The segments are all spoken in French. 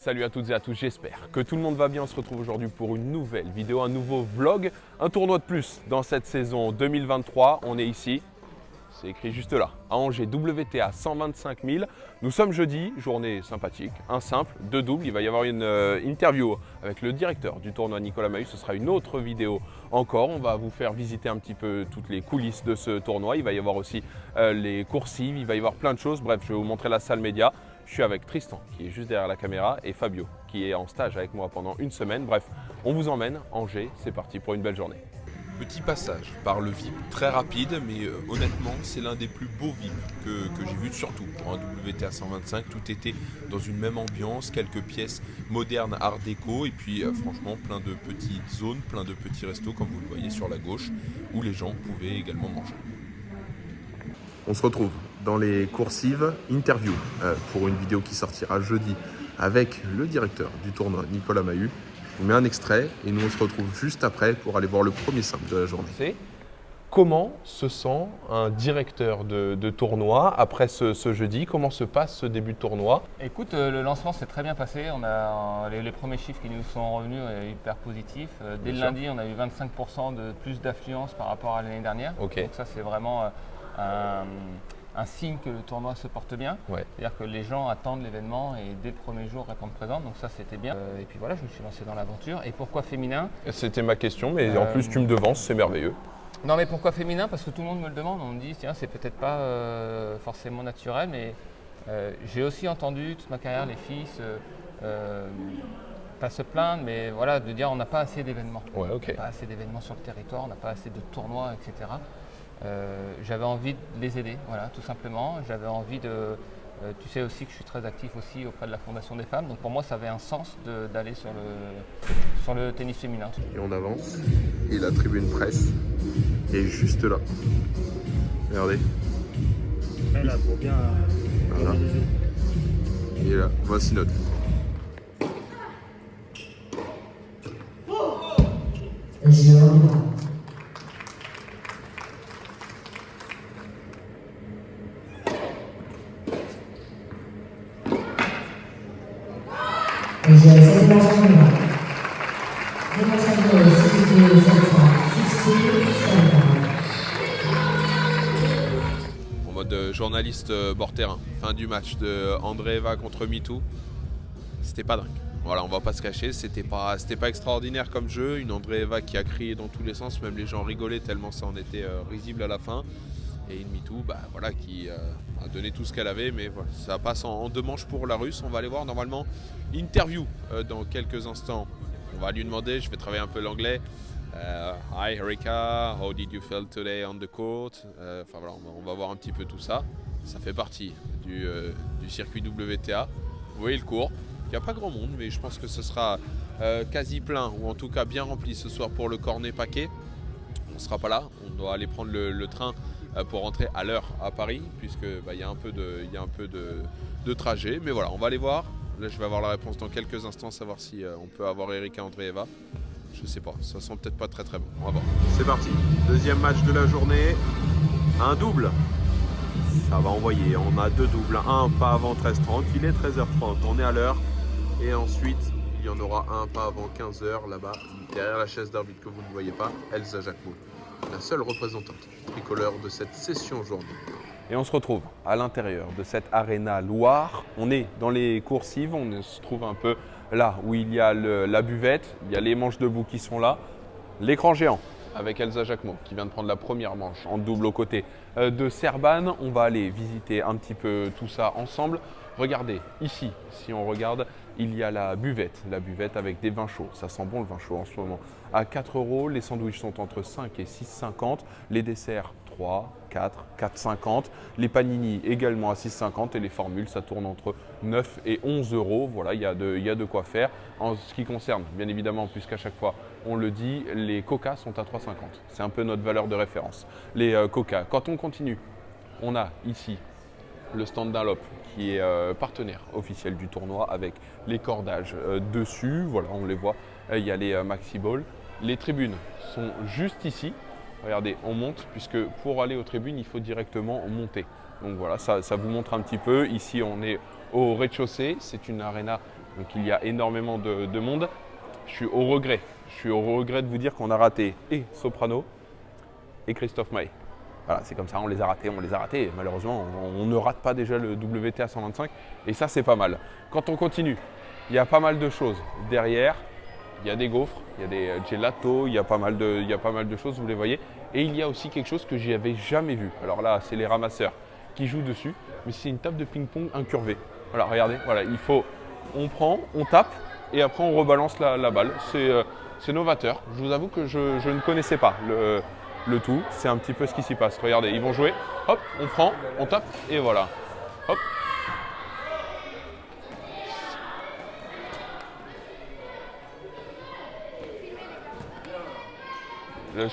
salut à toutes et à tous, j'espère que tout le monde va bien. On se retrouve aujourd'hui pour une nouvelle vidéo, un nouveau vlog, un tournoi de plus dans cette saison 2023. On est ici, c'est écrit juste là, à Angers, WTA 125 000. Nous sommes jeudi, journée sympathique, un simple, deux doubles. Il va y avoir une interview avec le directeur du tournoi, Nicolas Mahut. Ce sera une autre vidéo encore. On va vous faire visiter un petit peu toutes les coulisses de ce tournoi. Il va y avoir aussi les coursives, il va y avoir plein de choses. Bref, je vais vous montrer la salle média. Je suis avec Tristan qui est juste derrière la caméra et Fabio qui est en stage avec moi pendant une semaine. Bref, on vous emmène, Angers, c'est parti pour une belle journée. Petit passage par le VIP, très rapide, mais honnêtement, c'est l'un des plus beaux VIP que j'ai vu, surtout pour un WTA 125. Tout était dans une même ambiance, quelques pièces modernes, art déco, et puis franchement, plein de petites zones, plein de petits restos, comme vous le voyez sur la gauche, où les gens pouvaient également manger. On se retrouve dans les coursives interview pour une vidéo qui sortira jeudi avec le directeur du tournoi, Nicolas Mahut. Je vous mets un extrait et nous on se retrouve juste après pour aller voir le premier simple de la journée. Comment se sent un directeur de tournoi après ce jeudi? Comment se passe ce début de tournoi? Écoute, le lancement s'est très bien passé. On a les premiers chiffres qui nous sont revenus hyper positifs. Dès le lundi, on a eu 25% de plus d'affluence par rapport à l'année dernière. Okay. Donc ça, c'est vraiment un signe que le tournoi se porte bien. Ouais. C'est-à-dire que les gens attendent l'événement et dès le premier jour répondent présents. Donc ça, c'était bien. Et puis voilà, je me suis lancé dans l'aventure. Et pourquoi féminin? C'était ma question, mais en plus tu me devances, c'est merveilleux. Non, mais pourquoi féminin? Parce que tout le monde me le demande. On me dit, tiens, c'est peut-être pas forcément naturel, mais j'ai aussi entendu toute ma carrière les filles pas se plaindre, mais voilà, de dire on n'a pas assez d'événements. Ouais, okay. On n'a pas assez d'événements sur le territoire, on n'a pas assez de tournois, etc. J'avais envie de les aider, voilà, tout simplement. J'avais envie de... tu sais aussi que je suis très actif aussi auprès de la Fondation des femmes, donc pour moi ça avait un sens d'aller sur le tennis féminin. Et on avance, et la tribune presse est juste là. Regardez. Elle là pour bien Voilà. Et là, voici notre vue. En mode journaliste bord terrain, fin du match de Andreeva contre MeToo, c'était pas dingue. Voilà, on va pas se cacher, c'était pas extraordinaire comme jeu. Une Andreeva qui a crié dans tous les sens, même les gens rigolaient tellement ça en était risible à la fin. Et une MeToo voilà, qui a donné tout ce qu'elle avait, mais voilà, ça passe en deux manches pour la Russe. On va aller voir normalement interview dans quelques instants. On va lui demander, je vais travailler un peu l'anglais. Hi Erika, how did you feel today on the court? Enfin voilà, on va voir un petit peu tout ça. Ça fait partie du circuit WTA. Vous voyez le court. Il n'y a pas grand monde, mais je pense que ce sera quasi plein, ou en tout cas bien rempli ce soir pour le cornet paquet. On ne sera pas là, on doit aller prendre le train pour rentrer à l'heure à Paris, puisque y a un peu de trajet. Mais voilà, on va aller voir. Là, je vais avoir la réponse dans quelques instants, savoir si on peut avoir Erika Andreeva. Je sais pas, ça sent peut-être pas très bon. On va voir. C'est parti, deuxième match de la journée, un double. Ça va envoyer, on a deux doubles, un pas avant 13h30, il est 13h30, on est à l'heure. Et ensuite, il y en aura un pas avant 15h là-bas, derrière la chaise d'arbitre que vous ne voyez pas, Elsa Jacquemot, la seule représentante tricolore de cette session aujourd'hui. Et on se retrouve à l'intérieur de cette Arena Loire. On est dans les coursives, on se trouve un peu là où il y a la buvette, il y a les manches debout qui sont là, l'écran géant avec Elsa Jacquemot qui vient de prendre la première manche en double aux côtés de Serban. On va aller visiter un petit peu tout ça ensemble. Regardez, ici, si on regarde, il y a la buvette avec des vins chauds. Ça sent bon le vin chaud en ce moment. À 4 €, les sandwichs sont entre 5 et 6,50. Les desserts, 3, 4, 4,50. Les panini également à 6,50 et les formules, ça tourne entre 9 et 11 €. Voilà, il y a de quoi faire. En ce qui concerne, bien évidemment, puisqu'à chaque fois, on le dit, les coca sont à 3,50. C'est un peu notre valeur de référence. Les coca. Quand on continue, on a ici le stand Dunlop qui est partenaire officiel du tournoi avec les cordages dessus. Voilà, on les voit. Il y a les maxi balls. Les tribunes sont juste ici. Regardez, on monte puisque pour aller aux tribunes, il faut directement monter. Donc voilà, ça vous montre un petit peu. Ici, on est au rez-de-chaussée. C'est une arena Donc il y a énormément de monde. Je suis au regret. Je suis au regret de vous dire qu'on a raté et Soprano et Christophe Maé. Voilà, c'est comme ça, on les a ratés. Malheureusement, on ne rate pas déjà le WTA 125 et ça, c'est pas mal. Quand on continue, il y a pas mal de choses derrière. Il y a des gaufres, il y a des gelatos, il y a pas mal de choses, vous les voyez. Et il y a aussi quelque chose que je n'avais jamais vu. Alors là, c'est les ramasseurs qui jouent dessus, mais c'est une table de ping-pong incurvée. Voilà, regardez, voilà, on prend, on tape et après on rebalance la balle. C'est novateur. Je vous avoue que je ne connaissais pas le tout. C'est un petit peu ce qui s'y passe. Regardez, ils vont jouer, hop, on prend, on tape et voilà. Hop.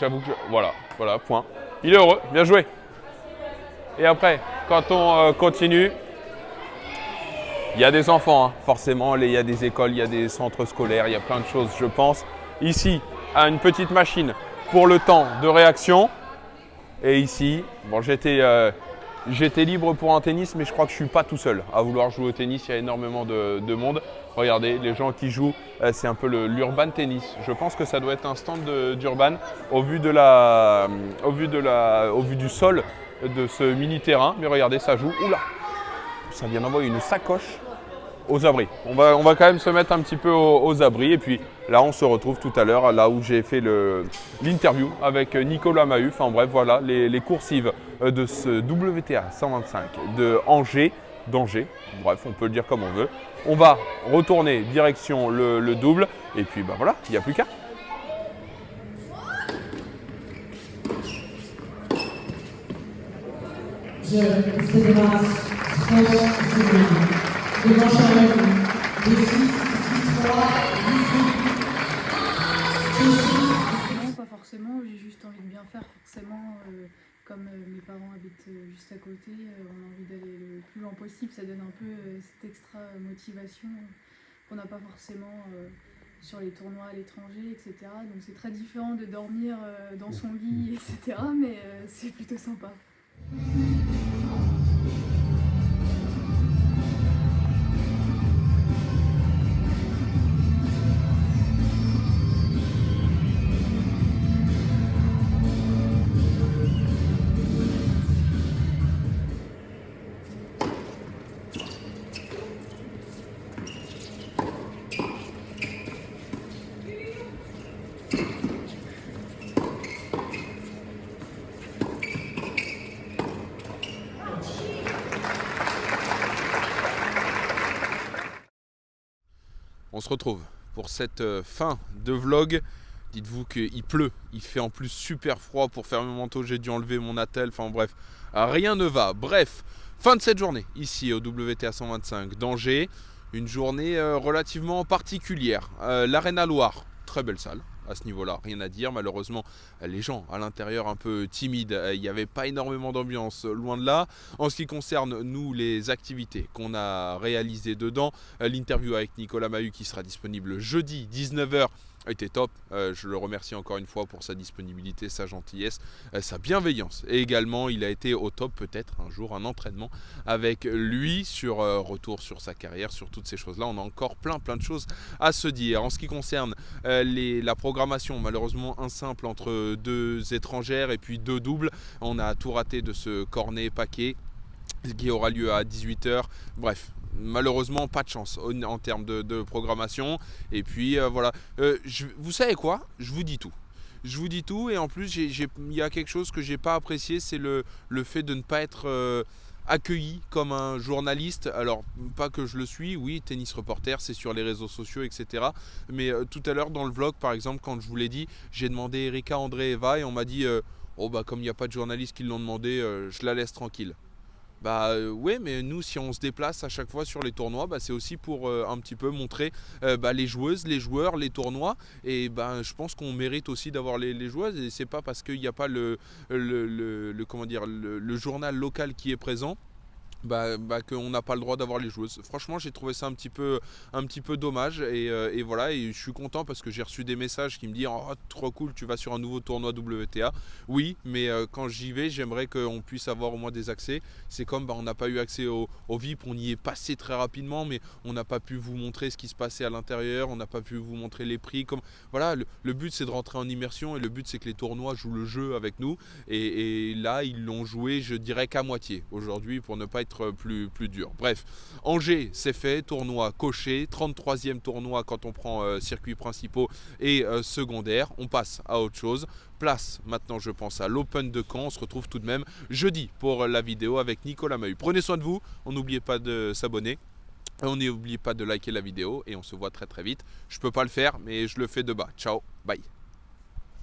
J'avoue que voilà, point. Il est heureux, bien joué. Et après, quand on continue, il y a des enfants, hein, forcément, il y a des écoles, il y a des centres scolaires, il y a plein de choses, je pense. Ici, à une petite machine pour le temps de réaction. Et ici, bon, j'étais libre pour un tennis, mais je crois que je ne suis pas tout seul à vouloir jouer au tennis. Il y a énormément de monde. Regardez, les gens qui jouent, c'est un peu l'urban tennis. Je pense que ça doit être un stand d'urban au vu du sol de ce mini terrain. Mais regardez, ça joue. Oula, ça vient d'envoyer une sacoche aux abris. On va quand même se mettre un petit peu aux abris. Et puis là, on se retrouve tout à l'heure, là où j'ai fait l'interview avec Nicolas Mahut. Enfin bref, voilà, les coursives de ce WTA 125 d'Angers. Bref, on peut le dire comme on veut. On va retourner direction le double. Et puis bah voilà, il n'y a plus qu'à. Non, pas forcément, j'ai juste envie de bien faire forcément. Comme mes parents habitent juste à côté, on a envie d'aller le plus loin possible. Ça donne un peu cette extra motivation qu'on n'a pas forcément sur les tournois à l'étranger, etc. Donc c'est très différent de dormir dans son lit, etc. Mais c'est plutôt sympa. On se retrouve pour cette fin de vlog. Dites-vous qu'il pleut, il fait en plus super froid. Pour faire mon manteau, j'ai dû enlever mon attel. Enfin bref, rien ne va. Bref, fin de cette journée ici au WTA 125 d'Angers. Une journée relativement particulière. L'Arena Loire, très belle salle. À ce niveau-là, rien à dire. Malheureusement, les gens à l'intérieur un peu timides, il n'y avait pas énormément d'ambiance, loin de là. En ce qui concerne, nous, les activités qu'on a réalisées dedans, l'interview avec Nicolas Mahut qui sera disponible jeudi 19h était top. Je le remercie encore une fois pour sa disponibilité, sa gentillesse, sa bienveillance. Et également, il a été au top, peut-être un jour, un entraînement avec lui sur retour sur sa carrière, sur toutes ces choses-là. On a encore plein de choses à se dire. En ce qui concerne la programmation, malheureusement un simple entre deux étrangères et puis deux doubles. On a tout raté de ce cornet paquet qui aura lieu à 18h. Bref. Malheureusement, pas de chance en termes de programmation. Et puis voilà. Vous savez quoi? Je vous dis tout. Je vous dis tout. Et en plus, il y a quelque chose que j'ai pas apprécié, c'est le fait de ne pas être accueilli comme un journaliste. Alors, pas que je le suis. Oui, tennis reporter, c'est sur les réseaux sociaux, etc. Mais tout à l'heure dans le vlog, par exemple, quand je vous l'ai dit, j'ai demandé Erika Andreeva et on m'a dit oh bah comme il n'y a pas de journalistes qui l'ont demandé, je la laisse tranquille. Bah ouais, mais nous si on se déplace à chaque fois sur les tournois, bah, c'est aussi pour un petit peu montrer les joueuses, les joueurs, les tournois. Et bah, je pense qu'on mérite aussi d'avoir les joueuses. Et c'est pas parce qu'il n'y a pas comment dire, le journal local qui est présent qu'on n'a pas le droit d'avoir les joueuses. Franchement, j'ai trouvé ça un petit peu dommage et voilà, et je suis content parce que j'ai reçu des messages qui me disent oh, trop cool, tu vas sur un nouveau tournoi WTA. Oui, mais quand j'y vais, j'aimerais qu'on puisse avoir au moins des accès. C'est comme on n'a pas eu accès au VIP, on y est passé très rapidement, mais on n'a pas pu vous montrer ce qui se passait à l'intérieur, on n'a pas pu vous montrer les prix. Voilà, le but c'est de rentrer en immersion et le but c'est que les tournois jouent le jeu avec nous. Et là, ils l'ont joué, je dirais qu'à moitié aujourd'hui pour ne pas être plus dur. Bref, Angers, c'est fait, tournoi coché, 33e tournoi quand on prend circuits principaux et secondaires. On passe à autre chose. Place maintenant, je pense, à l'Open de Caen. On se retrouve tout de même jeudi pour la vidéo avec Nicolas Mahut. Prenez soin de vous, n'oubliez pas de s'abonner. On n'oublie pas de liker la vidéo et on se voit très très vite. Je peux pas le faire, mais je le fais de bas. Ciao, bye.